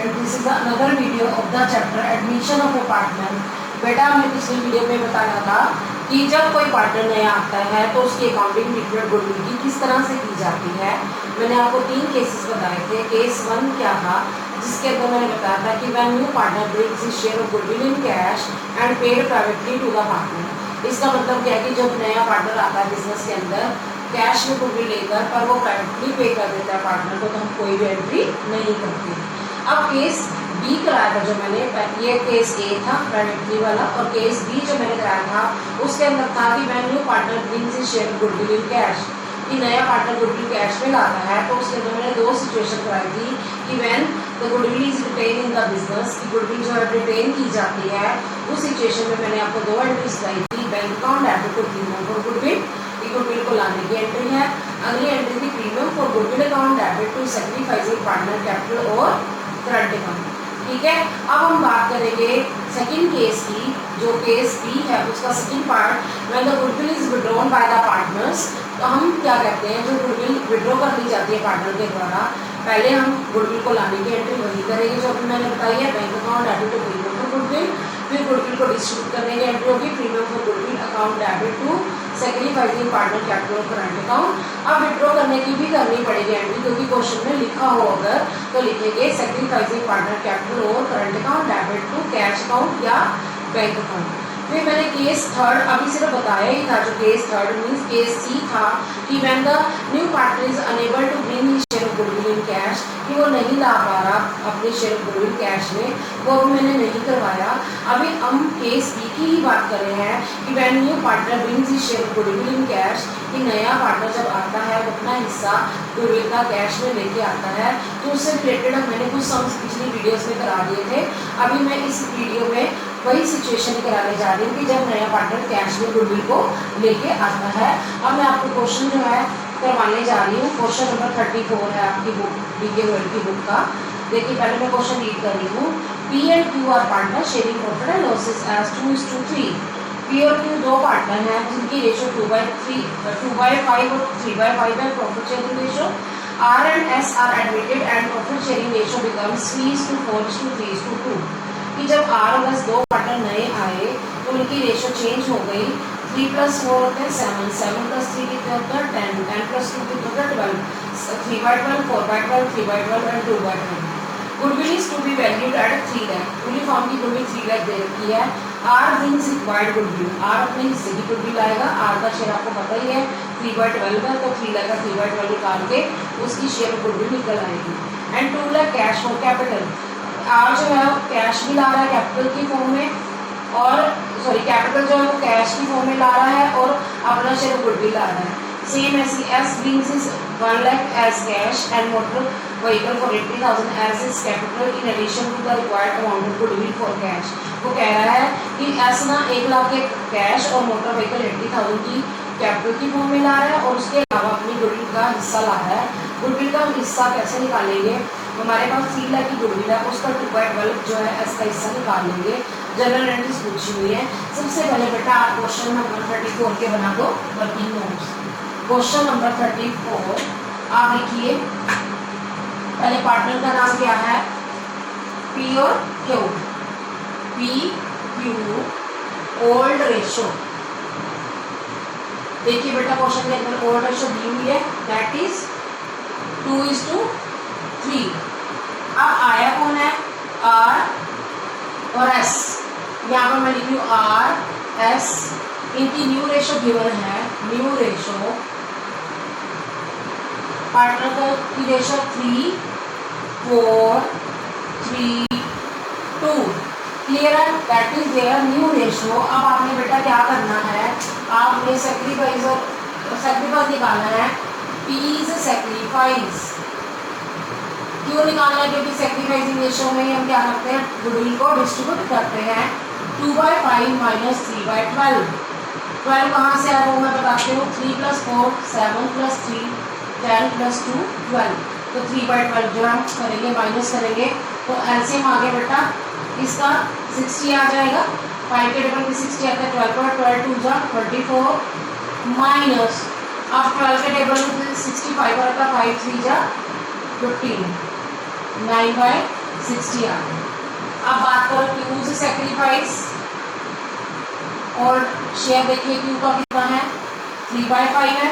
Student, this is another video of the chapter admission of A partner. बेटा हमने पिछली video में बताया था कि जब कोई पार्टनर नया आता है तो उसकी अकाउंटिंग ट्रीटमेंट गुडविल की किस तरह से की जाती है। मैंने आपको 3 केसेस बताए थे। केस 1 क्या था, जिसके अंदर मैंने बताया था कि when new partner brings his share of goodwill in cash and paid privately to the partner. इसका मतलब क्या है कि जब नया पार्टनर आता है बिजनेस के अंदर कैश में गुडविल लेकर, पर वो प्राइवेटली पे कर देता है पार्टनर को, तो हम कोई भी एंट्री नहीं करते। अब केस बी कराया था जो मैंने, ये केस ए था प्राइवेटली वाला, और केस बी जो मैंने कराया था उसके अंदर था कि when new partner brings his share goodwill in cash, कि नया पार्टनर गुडविल कैश में लाता है। तो उसके अंदर मैंने 2 सिचुएशन कराई थी कि when the goodwill is retain in the business, की गुडविल जो है रिटेन की जाती है, उस सिचुएशन में मैंने आपको 2 एंट्रीज कराई थी। Bank account debit to premium for goodwill, goodwill को लाने की एंट्री है। अगली एंट्री थी premium for goodwill account debit to sacrificing partner capital और करंट अकाउंट। ठीक है, अब हम बात करेंगे सेकंड केस की, जो केस बी है उसका second part, when the goodwill is withdrawn by the partners. तो हम क्या कहते हैं, जो गुडविल विड्रॉ कर ली जाती है पार्टनर के द्वारा, पहले हम गुडविल को लाने की एंट्री वही करेंगे जो अभी मैंने बताई है, bank account debit to premium for goodwill. फिर गुडविल को डिस्ट्रीब्यूट करने की एंट्री होगी premium for goodwill account debit to sacrificing partner capital और करंट अकाउंट। अब विड्रॉ करने की भी करनी पड़ेगी एंट्री, क्योंकि क्वेश्चन में लिखा हो अगर तो लिखेंगे सैक्रिफाइसिंग पार्टनर कैपिटल और current account debit to cash account या बैंक अकाउंट। फिर मैंने केस थर्ड अभी सिर्फ बताया ही था, जो case third means case C था कि when the new partner is unable to bring his share of goodwill in cash, कि वो नहीं ला पा रहा अपने शेयर ऑफ गुडविल कैश में, वो भी मैंने नहीं करवाया। अभी हम केस बी की ही बात कर रहे हैं कि when new partner brings his share of goodwill in cash, कि नया पार्टनर जब आता है वो अपना हिस्सा गुडविल का कैश में लेके आता है, तो उससे रिलेटेड मैंने कुछ सम्स पिछली वीडियोस में करा दिए थे। अभी मैं इस वीडियो में वही सिचुएशन कराने जा रही हूँ कि जब नया पार्टनर कैश में गुडविल को लेके आता है। अब मैं आपको क्वेश्चन जो है करवाने जा रही हूँ। क्वेश्चन नंबर 34 है आपकी बुक बीके वर्ल्ड की बुक का। देखिए पहले मैं क्वेश्चन रीड कर रही हूँ। P and Q are partner sharing profit and losses as 2:3। P और क्यू 2 पार्टनर हैं जिनकी रेशो 2/5 और 3/5 है profit sharing ratio. R and S are admitted and profit sharing ratio becomes 3:4:3:2। कि जब आर और एस 2 पार्टनर नए आए तो उनकी रेशो चेंज हो गई। 3 + 4 होते हैं 7, 7 + 3 कितने होते हैं 10, 10 + 2 कितने होते हैं 12, 3/12, 4/12, 3/12 and 2/12। Goodwill is to be valued at 3 lakh. पूरी फॉर्म की गुडविल 3 लाख दे रखी है। R brings required goodwill, R अपने हिस्से की गुडविल आएगा। आर का शेयर आपको पता ही है 3/12 है, तो 3 लाख का 3/12 निकाल के उसकी शेयर गुडविल निकल आएगी। And 2 lakh cash for capital. R जो है वो कैश भी ला रहा है कैपिटल की फॉर्म में, और सॉरी कैपिटल जो है वो कैश की फॉर्म में ला रहा है और अपना शेयर गुडविल ला रहा है। सेम ऐसी S brings is 1 lakh as cash and motor vehicle for 80,000 as is capital in addition to the required amount of goodwill for cash. वो कह रहा है कि एस ना 1 लाख के कैश और मोटर व्हीकल 80,000 की कैपिटल की फॉर्म में ला रहा है, और उसके अलावा अपनी गुडविल का हिस्सा ला रहा है। गुडविल का हम हिस्सा कैसे निकालेंगे, हमारे पास 3 लाख की गुडविल है, उसका 2/12 जो है एस का हिस्सा निकाल लेंगे। जनरल एंट्रीज पूछी हुई है। सबसे पहले बेटा आप क्वेश्चन नंबर 34 के बना दो वर्किंग नोट्स। क्वेश्चन नंबर 34 आप लिखिए। पहले पार्टनर का नाम क्या है, पी और Q. P Q old ratio. देखिए बेटा क्वेश्चन के अंदर ओल्ड रेशो दी हुई है, दैट इज 2:3। अब आया कौन है, आर और एस। यहाँ पर मैं लिख रही हूँ आर एस, इनकी न्यू रेशो गिवन है। न्यू रेशो पार्टनर की रेशो 3:4:3:2। क्लियर है, that is their new ratio. अब आपने बेटा क्या करना है, आपने सैक्रिफाइस निकालना है। पी इज सैक्रिफाइस, क्यों निकालना है, क्योंकि सैक्रिफाइसिंग रेशो में हम क्या करते हैं, गुडविल को डिस्ट्रीब्यूट करते हैं। 2/5 - 3/12। 12 कहाँ से आया वो मैं बताती हूँ। 3 + 4 7 + 3 10 + 2 12। तो 3/12 जो हम करेंगे माइनस करेंगे तो एलसीएम आ गया बेटा इसका 60 आ जाएगा। 5 के टेबल में 60 आता है, 12 पर 12 2 जा 24 माइनस, अब 12 के टेबल में 65 आता है, 5 3 जा 15, 9/3 60 आ गए। अब बात करो क्यू से सेक्रीफाइस, और शेयर देखिए क्यू का कितना है 3/5 है,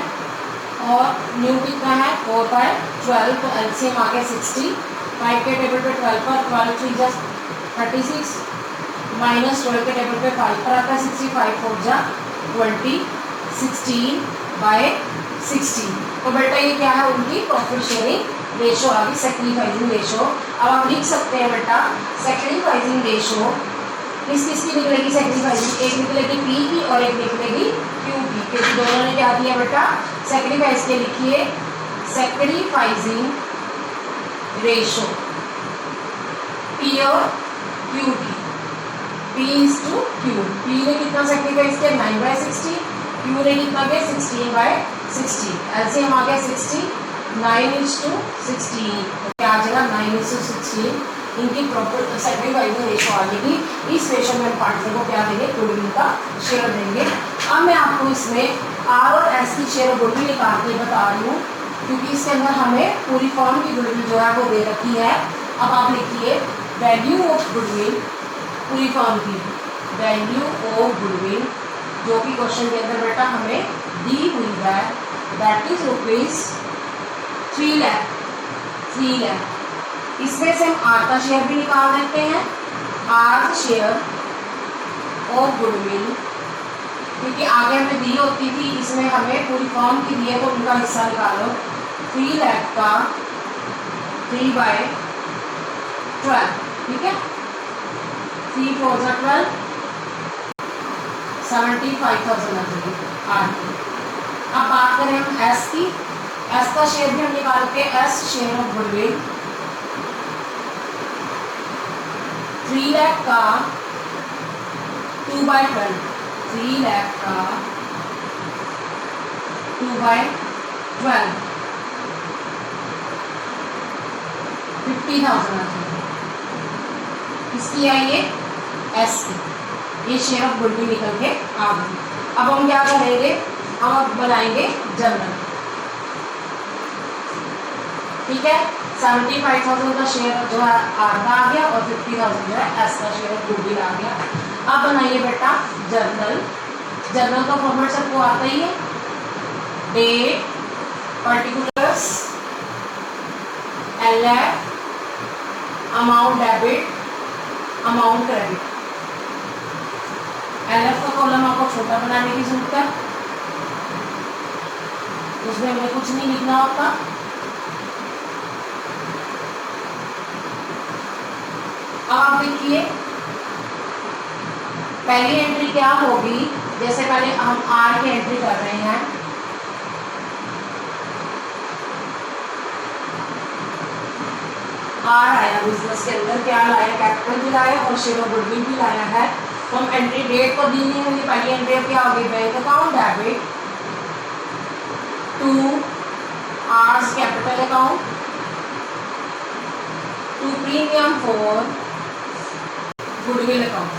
और न्यू कितना है 4/12, तो एलसीएम आ गया 60। 5 के टेबल पे 12 पर 12 3 जा 36, माइनस 12 के टेबल पे 5 पर आता है 65 4 जा 20, 16/16। तो बेटा ये क्या है उनकी प्रॉफिट शेयरिंग रेशो आ गई, सेक्रीफाइसिंग रेशो। अब आप लिख सकते हैं बेटा सेक्रीफाइसिंग रेशो किस किस की निकलेगी सेक्रीफाइसिंग, एक निकलेगी पी की और एक निकलेगी क्यू की, क्योंकि दोनों ने क्या दिया बेटा सेक्रीफाइस के। लिखिए सेक्रीफाइसिंग रेशो पी और क्यू की, P is to Q. P ने कितना सेक्रीफाइस किया 9/60, क्यू ने कितना किया 16/60। एलसीएम आ गया 60, 9:16, तो क्या आ जाएगा 9:16 इनकी प्रॉपर सेक्रीफाइसिंग रेशो आ जाएगी। इस रेशो में पार्टनर को क्या देंगे गुडविल का शेयर देंगे। अब मैं आपको इसमें आर और एस की शेयर गुडविल निकाल के बता रही हूँ, क्योंकि इसके अंदर हमें पूरी फॉर्म की गुडविल जो है वो दे रखी है। अब आप लिखिए वैल्यू ऑफ गुडविल, पूरी फॉर्म की वैल्यू ऑफ गुडविल जो कि क्वेश्चन के अंदर बेटा हमें दी हुई है, that is rupees 3 lakh. 3 lakh इसमें से हम आर का शेयर भी निकाल देते हैं, आर शेयर और गुडविल, क्योंकि आगे हमें दी होती थी, इसमें हमें पूरी फॉर्म की दी है तो उनका हिस्सा निकालो। 3 लाख का 3/12, ठीक है 3 4 जा 12, 75,000 लगेगी आर की। अब बात करें हम एस की, एस का शेयर भी हम निकाल के S share of goodwill 3 lakh का 2/12, 3 लाख का 2/12, 50,000 इसकी आई है एस की, ये शेयर ऑफ गुडविल निकल के आ गई। अब हम क्या करेंगे, हम अब बनाएंगे जनरल, ठीक है 75,000 का शेयर जो है आर का आ गया और 50,000 जो है एस का शेयर गुडविल आ गया। अब बनाइए बेटा जर्नल, जर्नल का फॉर्मेट सबको आता ही है, date, particulars, LF, amount debit, amount credit. LF का कॉलम आपको छोटा बनाने की जरूरत है, उसमें हमें कुछ नहीं लिखना होता। अब आप देखिए पहली एंट्री क्या होगी, जैसे पहले हम आर की एंट्री कर रहे हैं, आर आया बिजनेस के अंदर, क्या लाया कैपिटल भी लाया और शेयर ऑफ गुडविल भी लाया है। तो हम एंट्री डेट को दी नहीं होगी, पहली एंट्री क्या होगी bank account debit to R's capital account to premium for goodwill account,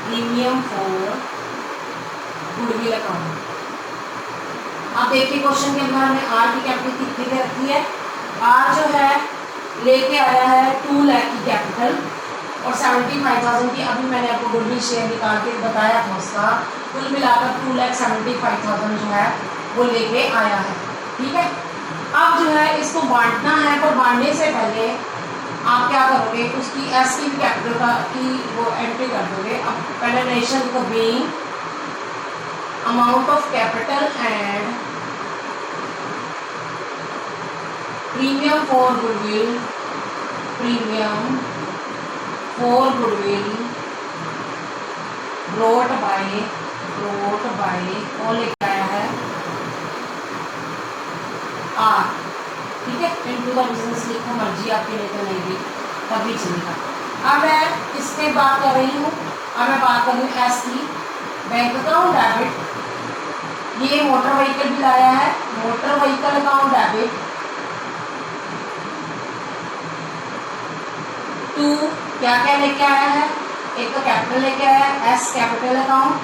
premium for goodwill account. आप देखिए क्वेश्चन के अंदर हमें आर की कैपिटल कितनी दे रखी है, आर जो है लेके आया है 2 लाख की कैपिटल और 75,000 की, अभी मैंने आपको गुडविल शेयर निकाल के बताया था उसका, कुल मिलाकर 2,75,000 जो है वो लेके आया है, ठीक है। अब जो है इसको बांटना है, पर बांटने से पहले आप क्या करोगे, उसकी एस की कैपिटल का की वो एंट्री कर दोगे। अब पहले रेशन को being amount of capital and premium for goodwill, premium for goodwill brought by कौन लेके आया है आर, ठीक है। इनटू द बिजनेस लिखो, मर्जी आपकी, नहीं तो नहीं भी तभी चलेगा। अब मैं इस पे बात कर रही हूँ, अब मैं बात कर रही हूँ एस की, बैंक अकाउंट डेबिट, ये मोटर व्हीकल भी लाया है, motor vehicle account debit to क्या क्या लेके आया है, एक तो कैपिटल लेके आया है एस कैपिटल अकाउंट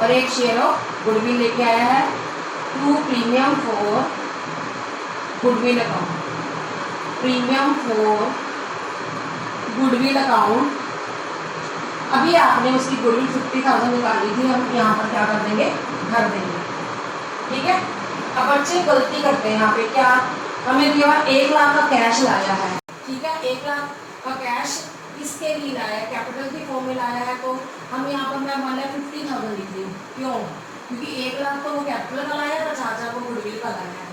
और एक शेयर ऑफ गुडविल लेके आया है to premium for goodwill account, premium for goodwill account, अभी आपने उसकी गुडविल 50,000 निकाली थी, हम यहाँ पर क्या कर देंगे, भर देंगे। ठीक है। अब बच्चे गलती करते हैं यहाँ पे, क्या हमें दिया 1 लाख का कैश लाया है। ठीक है, 1 लाख का कैश किसके लिए लाया है, कैपिटल की फॉर्म में लाया है, तो हम यहाँ पर मैं मान लिया 50,000 लिख रही हूँ। क्यों, क्योंकि 1 लाख तो वो कैपिटल का लाया था, चाचा को गुडविल का लाया है।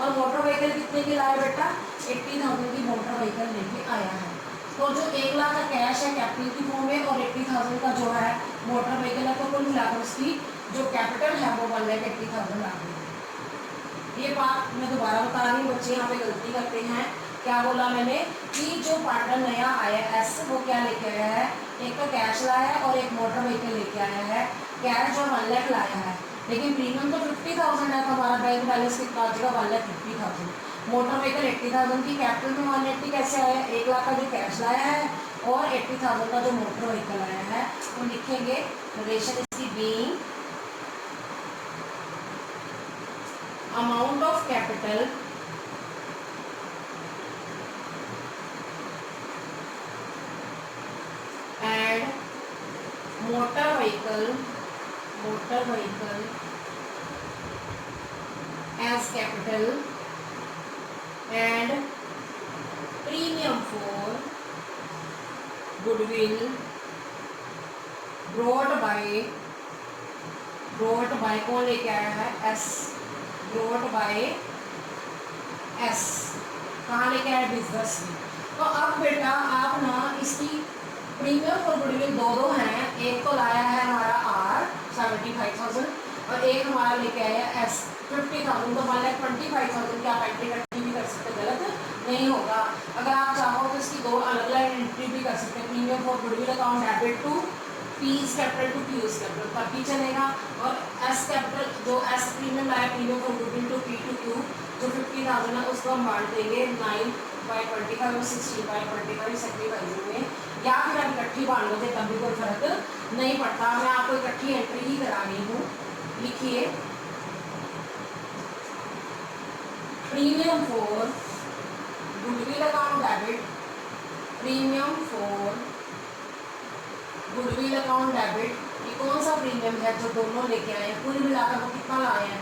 और मोटर व्हीकल कितने की लाया बेटा, 80,000 की मोटर व्हीकल लेके आया है। तो जो 1 लाख का कैश है कैपिटल की फॉर्म में और 80,000 का जो है मोटर व्हीकल है, तो कुल मिलाकर उसकी जो कैपिटल है वो 1,80,000 आ गई। ये बात मैं दोबारा बता रही हूँ, बच्चे यहाँ पे गलती करते हैं। क्या बोला मैंने कि जो पार्टनर नया आया एस, वो क्या लेके आया है, एक तो कैश लाया है और एक मोटर व्हीकल लेके आया है। कैश जो 1 लाख लाया है, लेकिन प्रीमियम तो 50,000 है, तो हमारा बैंक बैलेंस कितना आ जाएगा, 1,50,000। मोटर व्हीकल 80,000 की, कैपिटल में 180 कैसे आया, 1 लाख का जो कैश लाया है और 80,000 का जो मोटर व्हीकल आया है। तो लिखेंगे रिलेशन इसकी being amount of capital and motor vehicle as capital and premium for goodwill brought by कौन लेके आया है, एस, brought by एस, कहाँ लेके आया, बिजनेस में। तो अब बेटा आप ना इसकी प्रीमियम फॉर गुडविल दो हैं, एक तो लाया है हमारा आर 75,000 और एक हमारा लेके आया एस 50,000, तो 1,25,000 की आप एंट्री करके भी कर सकते, गलत नहीं होगा। अगर आप चाहो तो इसकी दो अलग अलग एंट्री भी कर सकते हैं, premium for goodwill account debit to P's capital to P's capital, तब भी चलेगा। और एस कैपिटल जो एस प्रीमियम लाया, premium for goodwill to P to Q, जो 50,000 है उसको हम बांट देंगे 9/25 और 16/25 सेक्रीफाइसिंग में, या फिर आप इकट्ठी बांट लोगे तब भी कोई फर्क नहीं पड़ता। मैं आपको इकट्ठी एंट्री ही करा रही हूँ। लिखिए premium for goodwill account debit, premium for goodwill account debit, ये कौन सा प्रीमियम है जो दोनों लेके आए हैं, कुल मिलाकर वो कितना लाए हैं,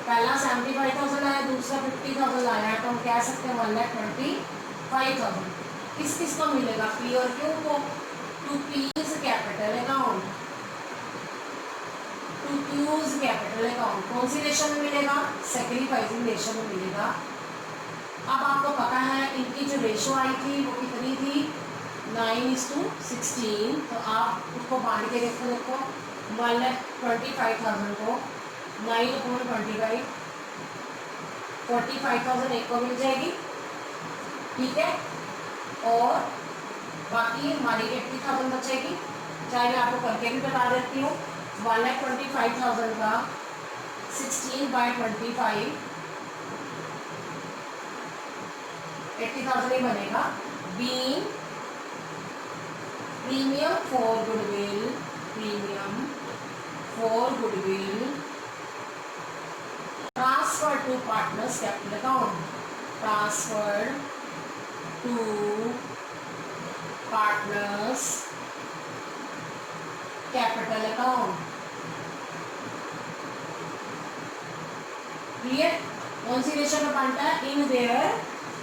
पहला 75,000 आया, दूसरा 50,000 लाया है, तो हम कह सकते हैं 1,25,000। किस किस को मिलेगा, पी और क्यू को, to P's capital account, to Q's capital account, कौन सी रेशो में मिलेगा, सैक्रिफाइसिंग रेशो में मिलेगा। अब आपको पता है इनकी जो रेशो आई थी वो कितनी थी, 9:16, तो आप उसको बांट के देखो 1,25,000 को 9/25, 45,000 एक को मिल जाएगी। ठीक है, और बाकी हमारी 80,000 बचेगी, चाहे मैं आपको करके भी बता देती हूँ। 1,25,000 का 16/25 80,000 ही बनेगा। Being premium for goodwill, premium for goodwill transfer to partners capital account, transfer to partners capital account. Clear, कौन सी रेशो में बांटा है, इन देयर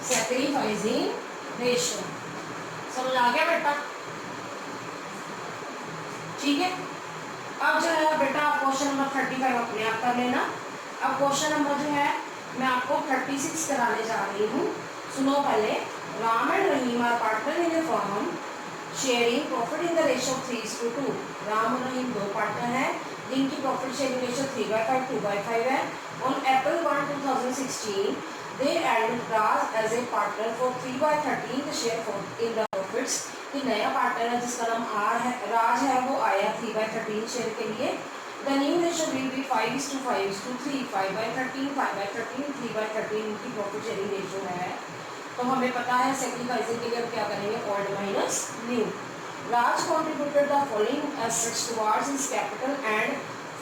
सैक्रिफाइसिंग रेशो। समझ आ गया बेटा, ठीक है। अब जो है बेटा क्वेश्चन नंबर 35 अपने आप कर लेना। अब क्वेश्चन नंबर जो है मैं आपको 36 कराने जा रही हूँ। सुनो पहले, Ram and Rahim are partner in a firm sharing profit in the ratio 3:2। Ram और रहीम दो पार्टनर हैं जिनकी प्रॉफिट शेयरिंग रेशियो 3/5 2/5 है। On April 1, 2016 they added Raj as a partner for 3/13 share for in the profits। कि नया पार्टनर है जिसका नाम राज है, वो आया 3/13 शेयर के लिए। The new ratio will be 5:5:3, 5/13 5/13 3/13 इनकी प्रॉफिट शेयरिंग रेशियो है। तो हमें पता है सैक्रिफाइसिंग के लिए हम क्या करेंगे, old minus new. Raj contributed the following assets towards his capital and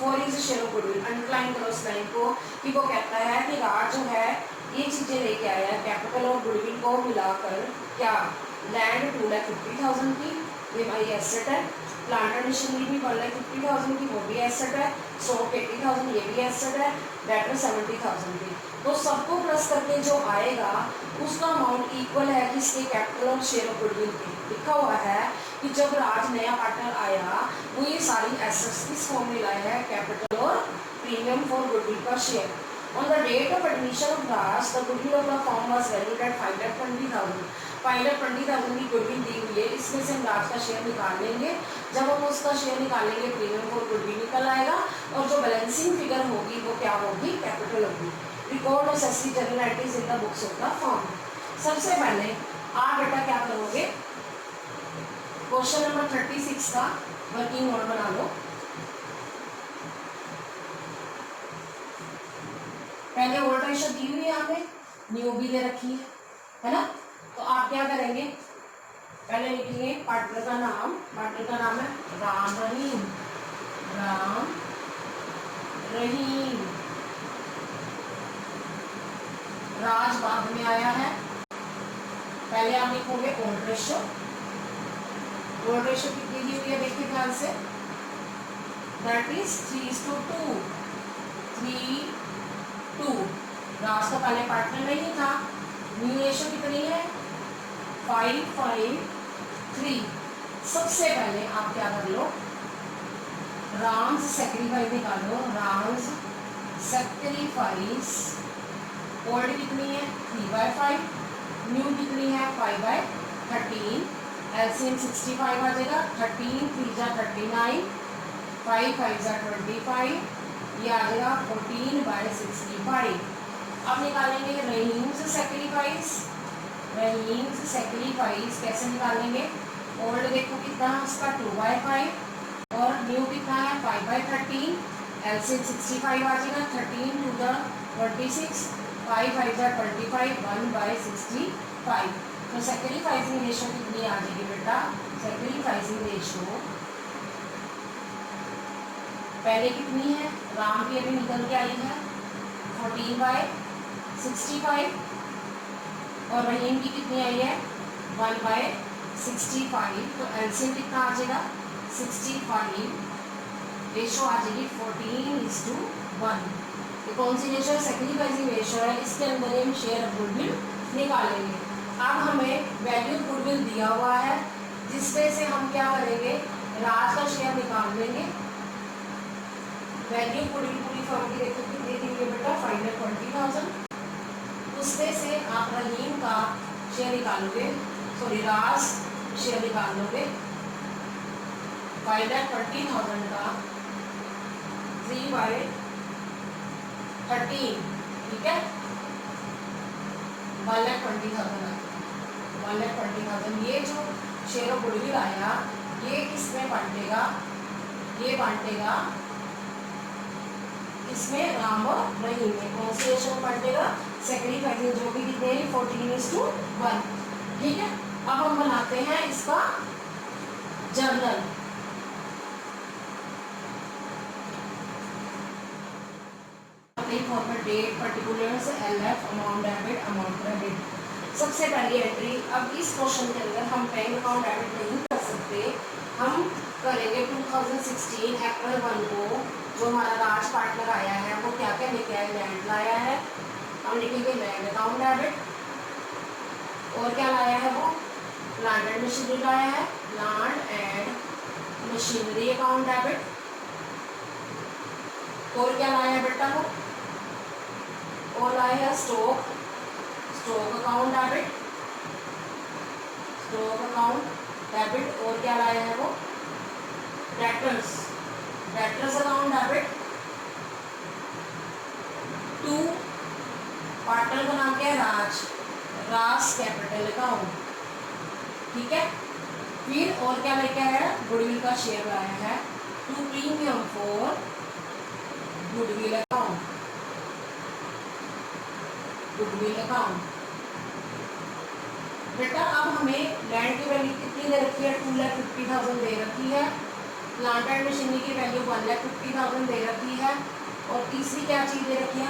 for his share of goodwill। Underline करो इस लाइन को कि वो कहता है कि राज जो है ये चीजें लेके आया, कैपिटल और गुडविल को मिलाकर क्या लैंड 2,50,000 की, ये भाई एसेट है। प्लांट एंड मशीनरी भी 1,50,000 की, वो भी एसेट है। स्टॉक 80,000, ये भी एसेट है। डेटर 70,000 की। तो सबको प्लस करके जो आएगा उसका अमाउंट इक्वल है किसके, कैपिटल और शेयर ऑफ गुडविल के। लिखा हुआ है कि जब राज नया पार्टनर आया वो ये सारी एसेट्स किस फॉर्म में लाया है, कैपिटल और प्रीमियम फॉर गुडविल का share. On the date of admission of Raj, the goodwill of the firm was valued at 5,20,000. 5,20,000 की गुडविल दी हुई है, इसमें से हम राज का शेयर निकाल लेंगे। जब हम उसका शेयर निकालेंगे प्रीमियम फॉर गुडविल निकल आएगा और जो बैलेंसिंग फिगर होगी वो क्या होगी, कैपिटल होगी। Record necessary general entries in the books of the firm. सबसे पहले आप बेटा क्या करोगे, क्वेश्चन नंबर 36 का वर्किंग नोट बना लो। पहले ओल्ड रेशो दी हुई है यहाँ पे, न्यू भी दे रखी है ना। तो आप क्या करेंगे, पहले लिखेंगे पार्टनर का नाम। पार्टनर का नाम है राम रहीम। राम रहीम। राज बाद में आया है। पहले आप लिखोगे ओल्ड रेशो। ओल्ड रेशो कितनी दी हुई है देखिए ध्यान से, दैट इज 3:2। 3:2। राज का पहले पार्टनर नहीं था। न्यू रेशो कितनी है, 5:3। सबसे पहले आप क्या कर लो, राम्स सैक्रिफाइस निकालो। राम्स सैक्रिफाइस ओल्ड कितनी है, 3/5। न्यू कितनी है, 5/13। एलसीएम 65 आ जाएगा। 13 3 जा 39, 5 5 जा 25, ये आ जाएगा 14/65। अब निकालेंगे रहीम से सैक्रिफाइस। रहीम से सैक्रिफाइस कैसे निकालेंगे, ओल्ड देखो कितना है उसका, 2/5 और न्यू कितना है, 5/13। एलसीएम 65 आ जाएगा। 13 2 जा 26, 5 5 जा 25, 1/65। तो सैक्रिफाइसिंग रेशो कितनी आ जाएगी बेटा, सैक्रिफाइसिंग रेशो पहले कितनी है, राम की अभी निकल के आई है 14/65 और रहीम की कितनी आई है 1/65। तो एलसीएम कितना आ जाएगा 65, रेशो आ जाएगी 14:1। ये कौन सी रेशो है, सैक्रिफाइसिंग रेशो है। इसके अंदर हम शेयर ऑफ गुडविल निकालेंगे। अब हमें वैल्यू गुडविल दिया हुआ है जिसपे से हम क्या करेंगे, राज का शेयर निकाल देंगे। वैल्यू पूरी फर्म की देखो कितनी दी हुई बेटा, 5,20,000। उसमें से आप रहीम का शेयर निकालोगे, सॉरी राज शेयर निकाल लोगे। 5,20,000 का 3/13, ठीक है, 1,20,000। 1,20,000 ये जो शेयर ऑफ गुडविल आया ये किसमें बांटेगा, ये बांटेगा इसमें राम और रहीम में। कौन सी रेशो बांटेगा, सैक्रिफाइसिंग जो भी कितने 14:1, ठीक है। अब हम बनाते हैं इसका journal. Format date particulars LF amount debit amount credit. सबसे पहली एंट्री, अब इस क्वेश्चन के अंदर हम बैंक अकाउंट डेबिट नहीं कर सकते, हम करेंगे 2016 अप्रैल 1 को जो हमारा राज पार्टनर आया है वो क्या क्या लेके आया, लैंड लाया है, हम लिखेंगे लैंड अकाउंट डेबिट। और क्या लाया है वो, प्लांट एंड मशीनरी लाया है, plant and machinery account debit. और क्या लाया है बेटा वो, और लाया है stock account debit, stock account debit. और क्या लाया है वो, डेटर्स अकाउंट डेबिट। 2 पार्टनर का नाम क्या है, राज कैपिटल अकाउंट, ठीक है। फिर और क्या लेके आया है, गुडविल का शेयर लाया है। 2 प्रीमियम फॉर गुडविल अकाउंट, बेटा। अब हमें लैंड की वैल्यू कितनी दे रखी है, 2,50,000 दे रखी है। प्लांट एंड मशीनरी की वैल्यू 1,50,000 दे रखी है। और तीसरी क्या चीज़ दे रखी है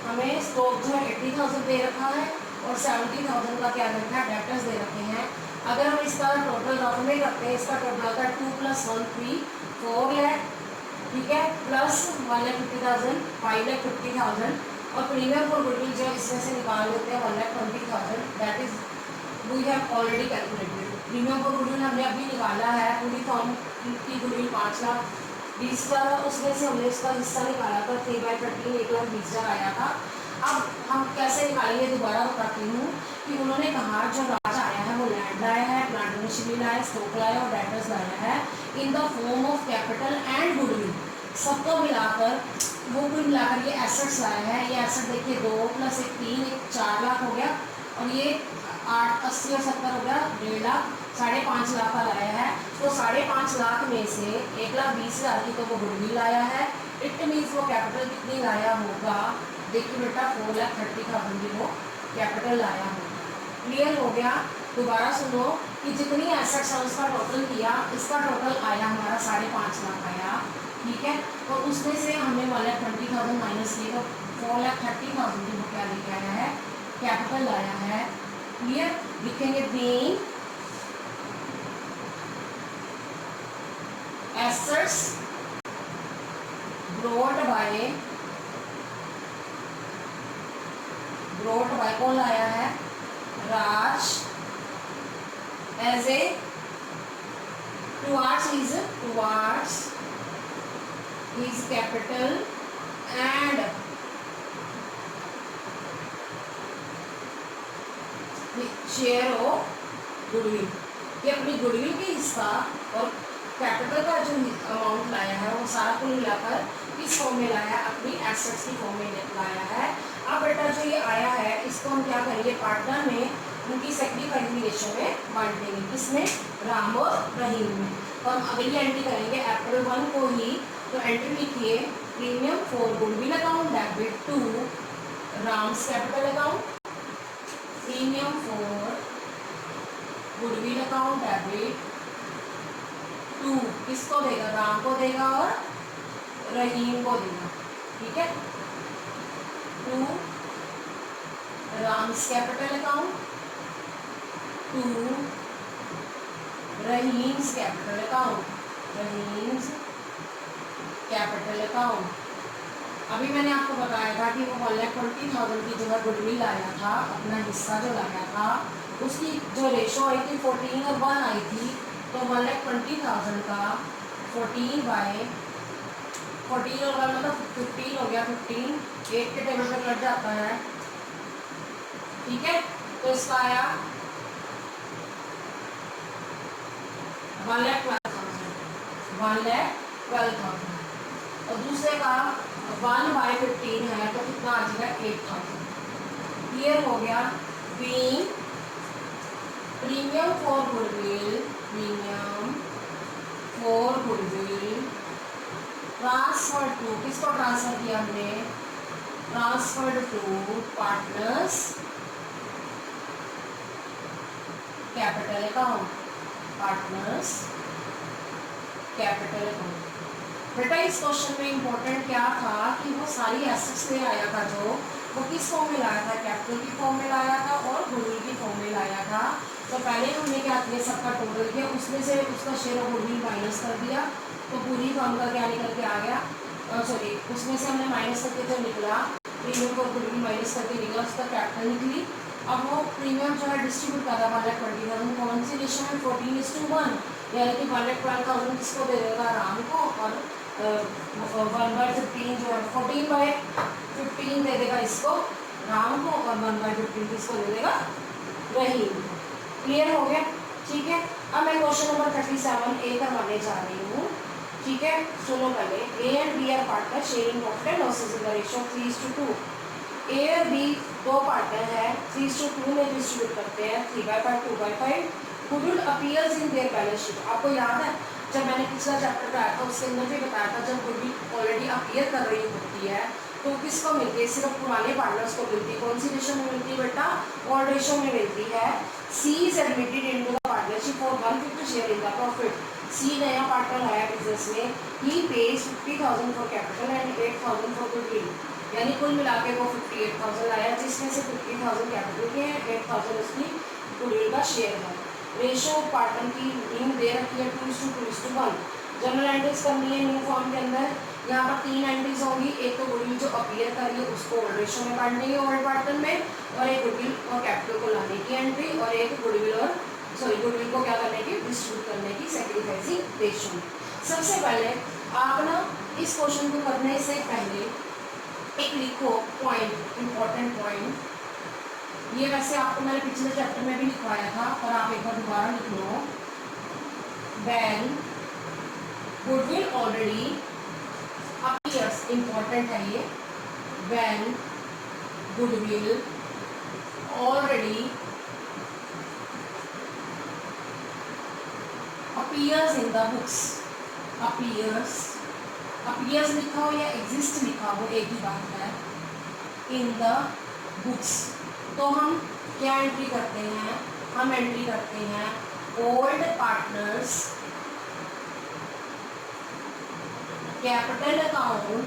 हमें स्टॉक जो है 80,000 दे रखा है और 70,000 का क्या दे रखा है, डेटर्स दे रखे हैं। इसका टोटल रफ में करते हैं, इसका टोटल आता है 2 + 1 3 4 लाख, ठीक है, प्लस 1,50,000 5,50,000 और प्रीमियम फॉर गुडविल जो इसमें से निकाल लेते हैं 1,20,000, that is we have already calculated. Premium for goodwill हमने अभी निकाला है, पूरी फॉर्म की गुडविल 5,20,000, उसमें से हमने इसका हिस्सा निकाला था 3/13 1,20,000 आया था। अब हम कैसे निकालेंगे दोबारा बताती हूँ कि उन्होंने कहा जो राजा आया है वो लैंड लाया है, प्लांट मशीनरी लाया, स्टॉक लाया और डेटर्स लाया है in the form of capital and goodwill. सबको मिलाकर वो कुल मिलाकर ये एसेट्स लाया है। ये एसेट देखिए 2 + 1 3 1 4 लाख हो गया और ये 8 80 और 70 हो गया 1.5 लाख, 5.5 लाख का लाया है। तो 5.5 लाख में से 1,20,000 की तो वो गुडविल लाया है। इट मीन्स वो कैपिटल कितनी लाया होगा, देखिए बेटा 4,30,000 की वो कैपिटल लाया होगा। क्लियर हो गया। दोबारा सुनो कि जितनी एसेट्स है उसका टोटल किया, इसका टोटल आया हमारा 5.5 लाख आया, ठीक है। तो उसमें से हमने 1,20,000 माइनस किए तो 4,30,000 की वो क्या लेके आया है, कैपिटल लाया है। क्लियर। लिखेंगे बीइंग एसेट्स ब्रॉट बाय कौन लाया है, Raj, as A towards his capital and share of goodwill, कि अपनी गुडविल के हिस्सा और कैपिटल का जो अमाउंट लाया है वो सारा कुल मिलाकर किस फॉर्म में लाया है, अपनी एसेट्स की फॉर्म में लाया है। अब बेटा जो ये आया है इसको हम क्या करेंगे, पार्टनर में उनकी सेक्रीफाइस रेशो में बांट देंगे, किसमें, राम और रहीम में। तो हम अगली एंट्री करेंगे अप्रैल 1 को ही। तो एंट्री लिखिए premium for goodwill account debit to Ram's capital account, premium for goodwill account debit to किसको देगा, राम को देगा और रहीम को देगा, ठीक है, to Ram's capital account to Rahim's capital account, Rahim's capital account. अभी मैंने आपको बताया था कि वो 1,20,000 की जो है गुडविल लाया था, अपना हिस्सा जो लाया था, उसकी जो रेशो आई थी 14 और 1 आई थी। तो 1,20,000 का 14 और 1 मतलब 15 हो गया, 15 8 के टेबल पर कट जाता है, ठीक है। तो इसका आया 1,12,000 और दूसरे का 1/15 है तो कितना आ जाएगा 8,000। क्लियर हो गया। Being premium for goodwill, transfer to किसको ट्रांसफर किया हमने, transferred to partners capital account, partners capital account. बेटा इस क्वेश्चन में इंपॉर्टेंट क्या था कि वो सारी एसेट्स ले आया था, जो वो किस फॉर्म में लाया था, कैपिटल की फॉर्म में लाया था और गुडविल की फॉर्म में लाया था। तो पहले हमने क्या किया, सबका टोटल किया, उसमें से उसका शेयर ऑफ गुडविल माइनस कर दिया, तो पूरी फॉर्म का क्या निकल के आ गया, सॉरी उसमें से हमने माइनस करके जो निकला, प्रीमियम को गुडविल माइनस करके निकला, उसका कैपिटल निकली। अब वो प्रीमियम जो है डिस्ट्रीब्यूट कर रहा है 1,20,000 कौन सी रेशो में, 14:1, यानी कि 1,12,000 किसको दे देगा, राम को, और 1/15 जो है 14/15 दे देगा इसको राम को, और 1/15 किसको दे देगा, रहीम को। क्लियर हो गया, ठीक है। अब मैं क्वेश्चन नंबर 37A करवाने जा रही हूँ, ठीक है। सुनो पहले, A and B are partner sharing profit and losses in the ratio 3:2। A और B दो पार्टनर है, 3:2 में डिस्ट्रीब्यूट करते हैं, 3/5 2/5। Goodwill appears in their balance sheet. आपको याद है जब मैंने पिछला चैप्टर पढ़ाया था उसके अंदर भी बताया था, जब गुडविल ऑलरेडी अपीयर कर रही होती है तो किसको मिलती है, सिर्फ पुराने पार्टनर्स को मिलती है। कौन सी रेशो में मिलती है बेटा, ऑल रेशो में मिलती है। C is admitted into the partnership for 1/5 share in the profit. C नया पार्टनर है बिजनेस में, he pays 50,000 for capital and 8,000 for goodwill, यानी कुल मिला के वो 58,000 आया, जिसमें से 50,000 कैपिटल के हैं, 8,000 उसकी गुडविल का शेयर है। रेशियो पार्टनर की न्यू दे रखी है 2:1। जनरल एंट्रीज करनी है न्यू फॉर्म के अंदर। यहाँ पर 3 एंट्रीज होंगी, एक तो गुडविल जो अपीयर कर रही है उसको ओल्ड रेशियो में काटनी है ओल्ड पार्टनर में, और एक गुडविल और कैपिटल को लाने की एंट्री, और एक गुडविल को क्या करने की डिस्ट्रीब्यूट करने की सैक्रिफाइसिंग रेशियो में। सबसे पहले आप ना इस क्वेश्चन को करने से पहले एक लिखो पॉइंट, इंपॉर्टेंट पॉइंट। ये वैसे आपको मैंने पिछले चैप्टर में भी लिखवाया था, और आप एक बार दोबारा लिख लो। When goodwill already appears, important है ये, when goodwill already appears in the books, appears लिखा हो या एग्जिस्ट लिखा हो एक ही बात है, इन द बुक्स, तो हम क्या एंट्री करते हैं, हम एंट्री करते हैं ओल्ड पार्टनर्स कैपिटल अकाउंट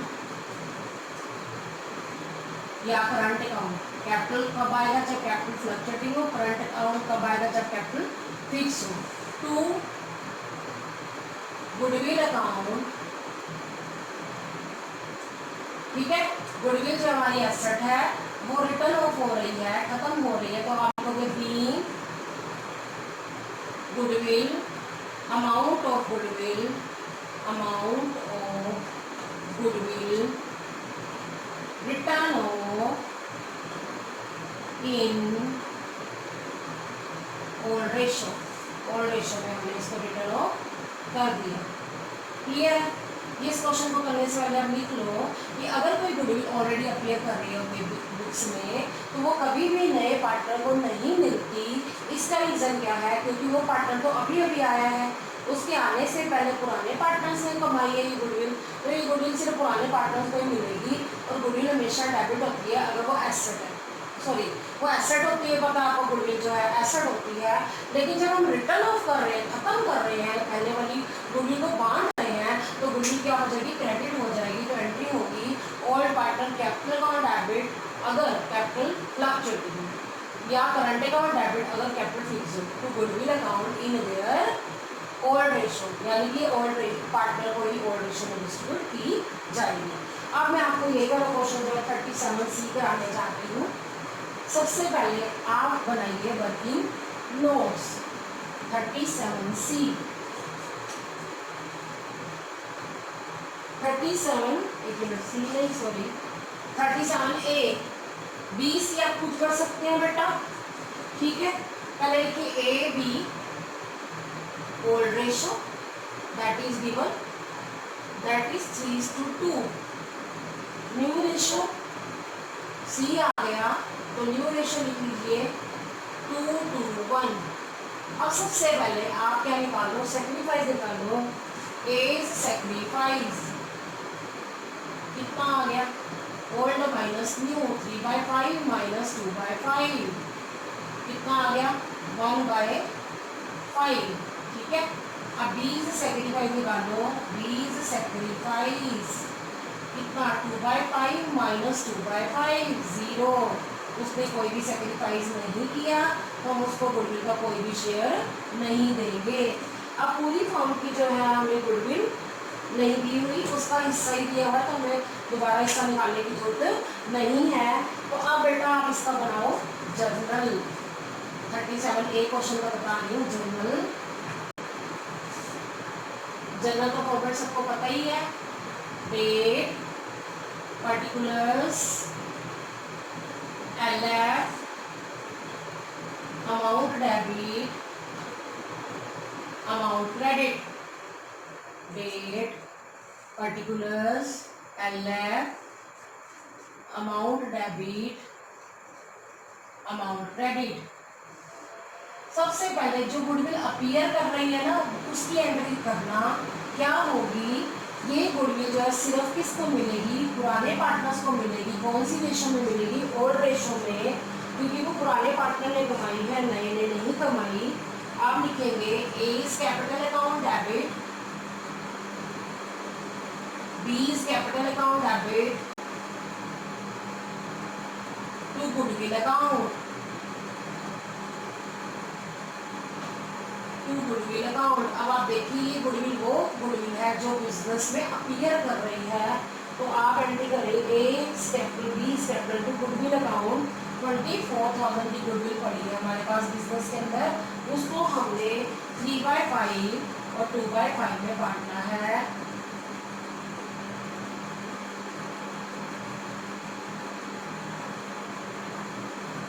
या करंट अकाउंट। कैपिटल कब आएगा जब कैपिटल फ्लक्चुएटिंग हो, करंट अकाउंट कब आएगा जब कैपिटल फिक्स हो। टू गुडविल अकाउंट, ठीक है, गुडविल जो हमारी एसेट है वो रिटर्न ऑफ हो रही है, खत्म हो रही है, तो आप लोगे being goodwill, amount of goodwill, amount of goodwill return of in old ratio, old ratio में हमने इसको रिटर्न ऑफ कर दिया। क्लियर है? इस क्वेश्चन को करने से पहले आप लिख लो कि अगर कोई गुडविल ऑलरेडी अपीयर कर रही है बुक्स में, तो वो कभी भी नए पार्टनर को नहीं मिलती। इसका रीजन क्या है? क्योंकि वो पार्टनर तो अभी अभी आया है, उसके आने से पहले पुराने पार्टनर्स ने कमाई है ये गुडविल, तो ये गुडविल सिर्फ पुराने पार्टनर्स को ही मिलेगी। और गुडविल हमेशा डेबिट होती है अगर वो एसेट है, सॉरी वो एसेट होती है, पता आपको गुडविल जो है एसेट होती है। लेकिन जब हम रिटर्न ऑफ कर रहे हैं, खत्म कर रहे हैं, पहले वाली गुडविल को बांध रहे हैं, तो गुडविल क्या हो जाएगी, क्रेडिट हो जाएगी। तो एंट्री होगी old partner capital account debit अगर कैपिटल फ्लक्चुएटिंग, या करंट अकाउंट डेबिट अगर कैपिटल फिक्स हो, तो goodwill account in their old ratio, यानी कि ओल्ड पार्टनर को ही ओल्ड रेशियो में डिस्ट्रीब्यूट की जाएगी। अब मैं आपको ये वाला क्वेश्चन जो है 37C कराने चाहती हूँ। सबसे पहले आप बनाइए वर्किंग नोट्स 37C, 37A, 20 आप खुद कर सकते हैं बेटा, ठीक है। पहले लिखिए A B old ratio that is given, that is 3:2। New ratio C आ गया, तो न्यू रेशियो लिख लीजिए 2:1। अब सबसे पहले आप क्या निकालो, सेक्रीफाइस निकालो। एज सेक्रीफाइस कितना आ गया, ओल्ड माइनस न्यू, 3/5 माइनस 2/5 कितना आ गया, 1/5, ठीक है। अब बीज सेक्रीफाइस निकालो, बीज सेक्रीफाइस कितना, 2/5 माइनस 2/5 0। उसने कोई भी सेक्रीफाइस नहीं किया, तो हम उसको गुडविल का कोई भी शेयर नहीं देंगे। अब पूरी फॉर्म की जो है हमें गुडविल नहीं दी हुई, उसका हिस्सा ही दिया हुआ, तो हमें दोबारा इसका निकालने की जरूरत नहीं है। तो अब बेटा आप इसका बनाओ जर्नल। 37A क्वेश्चन का बता रही हूँ जर्नल। जर्नल का फॉर्मेट सबको पता ही है, date, particulars, LF, amount debit, amount credit, date, particulars, LF, amount debit, amount credit. सबसे पहले जो गुडविल अपीयर कर रही है ना, उसकी एंट्री करना क्या होगी। ये गुडविल जो है सिर्फ किसको मिलेगी, पुराने पार्टनर्स को मिलेगी। कौन सी रेशो में मिलेगी, ओल्ड रेशो में, क्योंकि वो पुराने पार्टनर ने कमाई है, नए ने नहीं कमाई। आप लिखेंगे A is capital account debit, B is capital account debit to goodwill account, to goodwill account. अब आप देखिए ये गुडविल वो गुडविल है जो बिजनेस में अपीयर कर रही है, तो आप एंट्री करें A staple B staple to goodwill account. 24,000 की गुडविल पड़ी है हमारे पास बिजनेस के अंदर, उसको हमने 3/5 और 2/5 में बांटना है।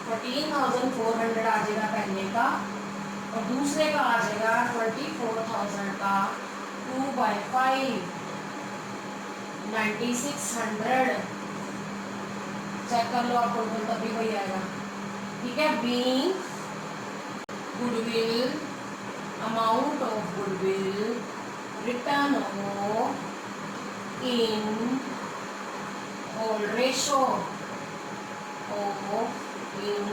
$14,400 आ जाएगा पहले का, और दूसरे का आ जाएगा 24,000 का 2/5 9600। चेक कर लो आप टोटल, तभी वही आएगा। ठीक है, being goodwill amount of goodwill return of in old ratio of in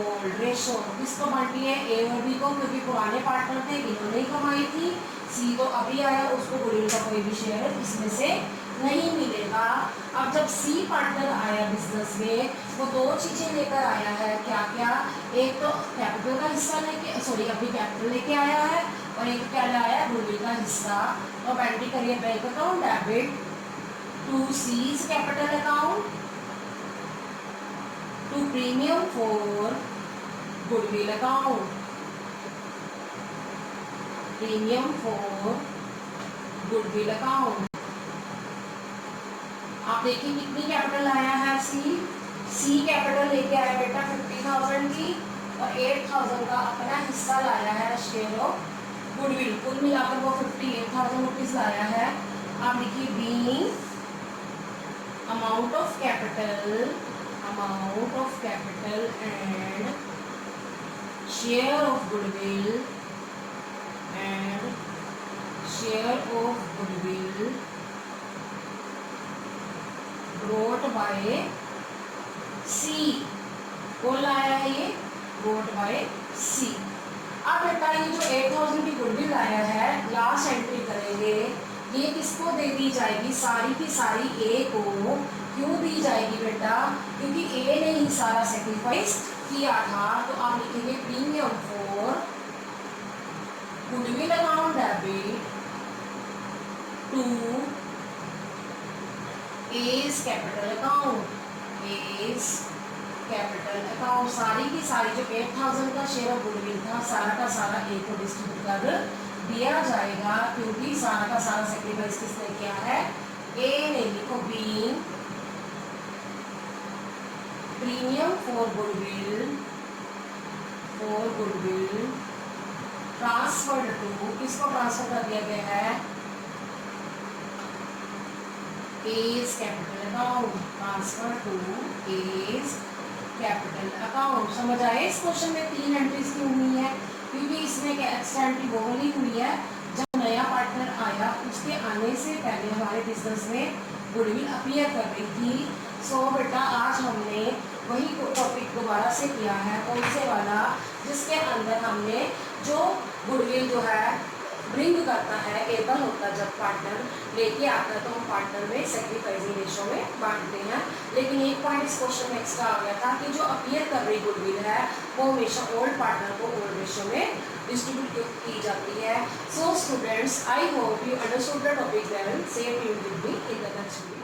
old ratio. किसको बांटी है? ए और बी को, क्योंकि पुराने पार्टनर थे, इन्होंने ही कमाई थी। सी तो अभी आया, उसको गुडविल का कोई भी शेयर इसमें से नहीं मिलेगा। अब जब सी पार्टनर आया बिजनेस में, वो दो चीजें लेकर आया है। क्या क्या? एक तो कैपिटल का हिस्सा लेके, सॉरी अभी कैपिटल लेके आया है, और एक क्या लाया है? गुडविल का हिस्सा। तो एंट्री करिए bank account debit to C's capital account to premium for goodwill account, premium for goodwill account। आप देखिए कितनी कैपिटल आया है सी कैपिटल लेके आया बेटा 50,000 की, और 8,000 का अपना हिस्सा लाया है शेयर ऑफ गुडविल। कुल मिलाकर वो 58,000 रुपीज लाया है। आप देखिए being amount of capital and share of goodwill brought by C। कौन लाया है ये? brought by C। अब बेटा ये जो 8,000 की गुडविल लाया है, लास्ट एंट्री करेंगे। ये किसको दे दी जाएगी? सारी की सारी ए को। क्यों दी जाएगी बेटा? क्योंकि ए ने ही सारा सेक्रीफाइस किया था। तो आप लिखेंगे premium for goodwill account debit to A's capital account, A's capital account. सारी की सारी जो 8,000 का शेयर ऑफ गुडविल था, सारा का सारा ए को डिस्ट्रीब्यूट कर दिया जाएगा, क्योंकि सारा का सारा सेक्रीफाइस किसने किया है? ए ने। लिखो being premium for goodwill transferred to, किसको ट्रांसफर कर दिया गया है? A's capital account, transfer to A's capital account. समझ आए? इस क्वेश्चन में 3 एंट्रीज क्यों हुई है? क्योंकि इसमें एक्स्ट्रा एंट्री वो वाली हुई है जब नया पार्टनर आया, उसके आने से पहले हमारे बिजनेस में गुडविल अपीयर कर रही थी। सो बेटा आज हमने वही टॉपिक दोबारा से किया है, कौन से वाला? जिसके अंदर हमने जो गुडविल जो है ब्रिंग करता है, एबल होता है, जब पार्टनर लेके आता है तो हम पार्टनर में सेक्रीफाइसिंग रेशो में बांटते हैं। लेकिन एक पॉइंट इस क्वेश्चन में एक्स्ट्रा आ गया था कि जो अपीयर कर रही गुडविल है वो हमेशा ओल्ड पार्टनर को ओल्ड रेशो में डिस्ट्रीब्यूट की जाती है। So students, I hope you understood the topic well. Same you will be in the next video.